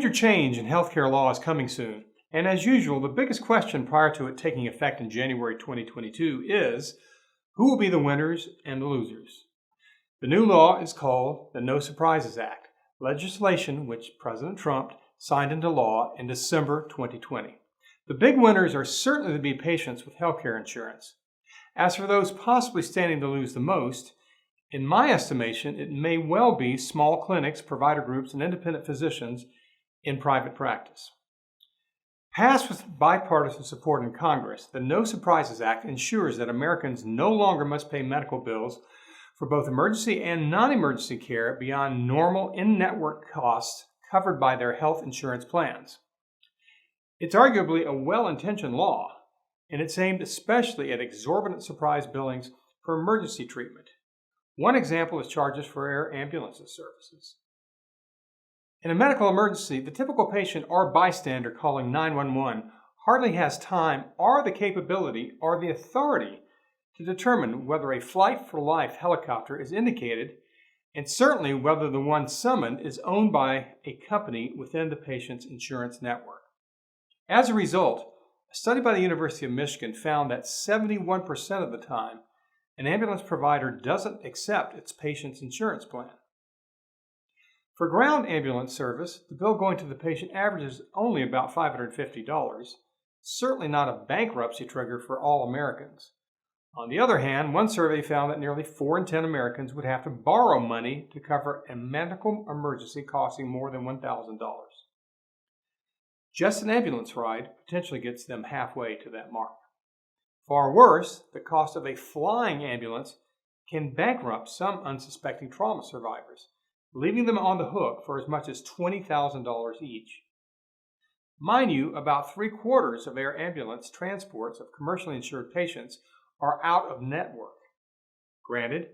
major change in healthcare law is coming soon, and as usual, the biggest question prior to it taking effect in January 2022 is, who will be the winners and the losers? The new law is called the No Surprises Act, legislation which President Trump signed into law in December 2020. The big winners are certainly to be patients with healthcare insurance. As for those possibly standing to lose the most, in my estimation, it may well be small clinics, provider groups, and independent physicians in private practice. Passed with bipartisan support in Congress, the No Surprises Act ensures that Americans no longer must pay medical bills for both emergency and non-emergency care beyond normal in-network costs covered by their health insurance plans. It's arguably a well-intentioned law, and it's aimed especially at exorbitant surprise billings for emergency treatment. One example is charges for air ambulance services. In a medical emergency, the typical patient or bystander calling 911 hardly has time or the capability or the authority to determine whether a Flight for Life helicopter is indicated, and certainly whether the one summoned is owned by a company within the patient's insurance network. As a result, a study by the University of Michigan found that 71% of the time, an ambulance provider doesn't accept its patient's insurance plan. For ground ambulance service, the bill going to the patient averages only about $550, certainly not a bankruptcy trigger for all Americans. On the other hand, one survey found that nearly 4 in 10 Americans would have to borrow money to cover a medical emergency costing more than $1,000. Just an ambulance ride potentially gets them halfway to that mark. Far worse, the cost of a flying ambulance can bankrupt some unsuspecting trauma survivors, leaving them on the hook for as much as $20,000 each. Mind you, about 3/4 of air ambulance transports of commercially insured patients are out of network. Granted,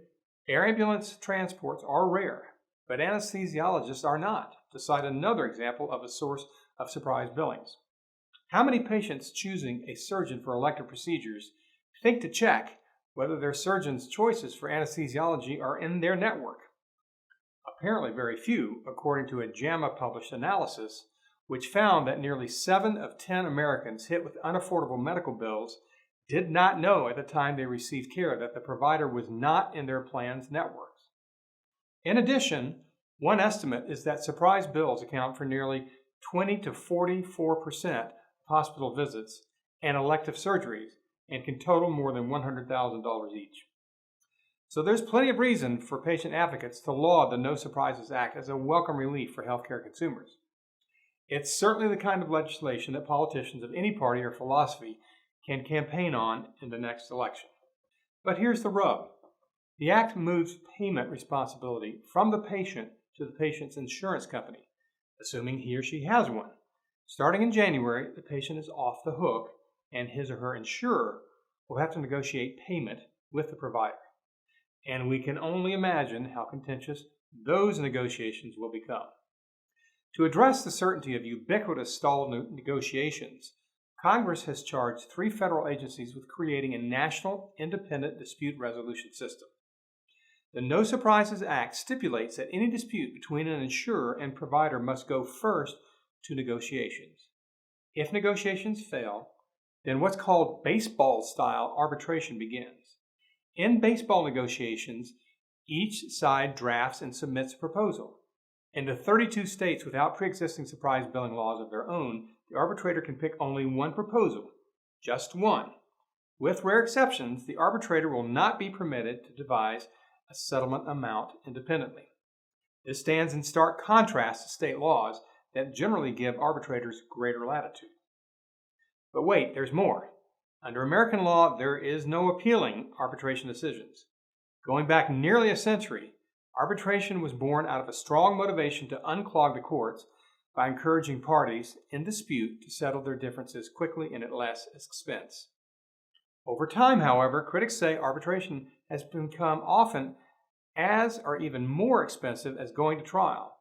air ambulance transports are rare, but anesthesiologists are not, to cite another example of a source of surprise billings. How many patients choosing a surgeon for elective procedures think to check whether their surgeon's choices for anesthesiology are in their network? Apparently very few, according to a JAMA-published analysis, which found that nearly 7 of 10 Americans hit with unaffordable medical bills did not know at the time they received care that the provider was not in their plan's networks. In addition, one estimate is that surprise bills account for nearly 20 to 44% of hospital visits and elective surgeries and can total more than $100,000 each. So there's plenty of reason for patient advocates to laud the No Surprises Act as a welcome relief for healthcare consumers. It's certainly the kind of legislation that politicians of any party or philosophy can campaign on in the next election. But here's the rub. The act moves payment responsibility from the patient to the patient's insurance company, assuming he or she has one. Starting in January, the patient is off the hook, and his or her insurer will have to negotiate payment with the provider. And we can only imagine how contentious those negotiations will become. To address the certainty of ubiquitous stalled negotiations, Congress has charged 3 federal agencies with creating a national independent dispute resolution system. The No Surprises Act stipulates that any dispute between an insurer and provider must go first to negotiations. If negotiations fail, then what's called baseball-style arbitration begins. In baseball negotiations, each side drafts and submits a proposal. In the 32 states without pre-existing surprise billing laws of their own, the arbitrator can pick only one proposal, just one. With rare exceptions, the arbitrator will not be permitted to devise a settlement amount independently. This stands in stark contrast to state laws that generally give arbitrators greater latitude. But wait, there's more. Under American law, there is no appealing arbitration decisions. Going back nearly a century, arbitration was born out of a strong motivation to unclog the courts by encouraging parties in dispute to settle their differences quickly and at less expense. Over time, however, critics say arbitration has become often as or even more expensive as going to trial,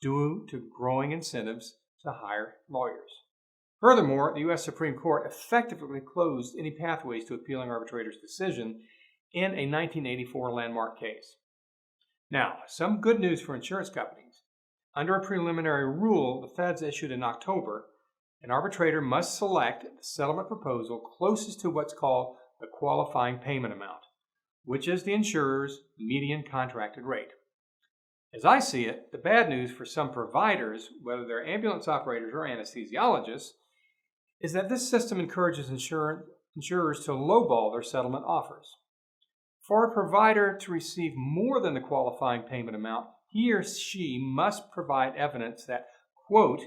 due to growing incentives to hire lawyers. Furthermore, the U.S. Supreme Court effectively closed any pathways to appealing arbitrators' decision in a 1984 landmark case. Now, some good news for insurance companies. Under a preliminary rule the feds issued in October, an arbitrator must select the settlement proposal closest to what's called the qualifying payment amount, which is the insurer's median contracted rate. As I see it, the bad news for some providers, whether they're ambulance operators or anesthesiologists, is that this system encourages insurers to lowball their settlement offers. For a provider to receive more than the qualifying payment amount, he or she must provide evidence that, quote,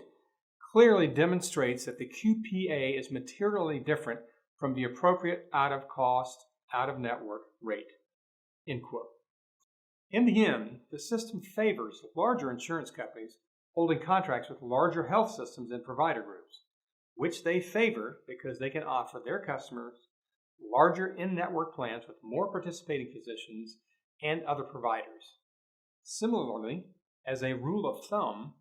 clearly demonstrates that the QPA is materially different from the appropriate out-of-cost, out-of-network rate, end quote. In the end, the system favors larger insurance companies holding contracts with larger health systems and provider groups, which they favor because they can offer their customers larger in-network plans with more participating physicians and other providers. Similarly, as a rule of thumb,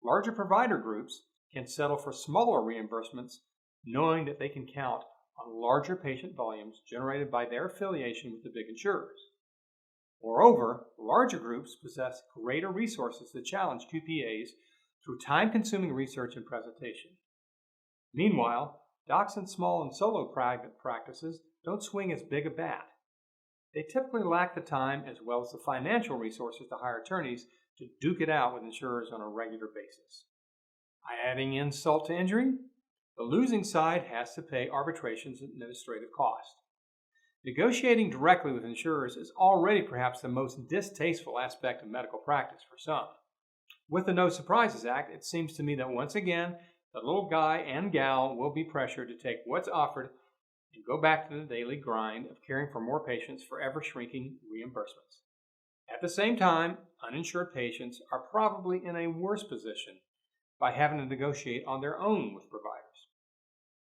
larger provider groups can settle for smaller reimbursements, knowing that they can count on larger patient volumes generated by their affiliation with the big insurers. Moreover, larger groups possess greater resources to challenge QPAs through time-consuming research and presentation. Meanwhile, docs in small and solo private practices don't swing as big a bat. They typically lack the time as well as the financial resources to hire attorneys to duke it out with insurers on a regular basis. Adding insult to injury, the losing side has to pay arbitration's administrative cost. Negotiating directly with insurers is already perhaps the most distasteful aspect of medical practice for some. With the No Surprises Act, it seems to me that once again, the little guy and gal will be pressured to take what's offered and go back to the daily grind of caring for more patients for ever-shrinking reimbursements. At the same time, uninsured patients are probably in a worse position by having to negotiate on their own with providers.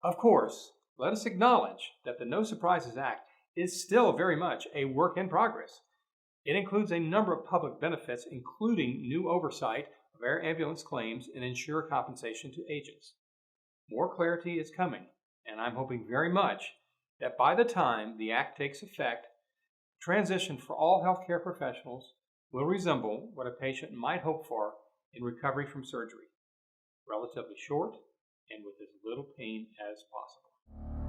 Of course, let us acknowledge that the No Surprises Act is still very much a work in progress. It includes a number of public benefits, including new oversight of air ambulance claims and insurer compensation to agents. More clarity is coming, and I'm hoping very much that by the time the Act takes effect, transition for all healthcare professionals will resemble what a patient might hope for in recovery from surgery, relatively short and with as little pain as possible.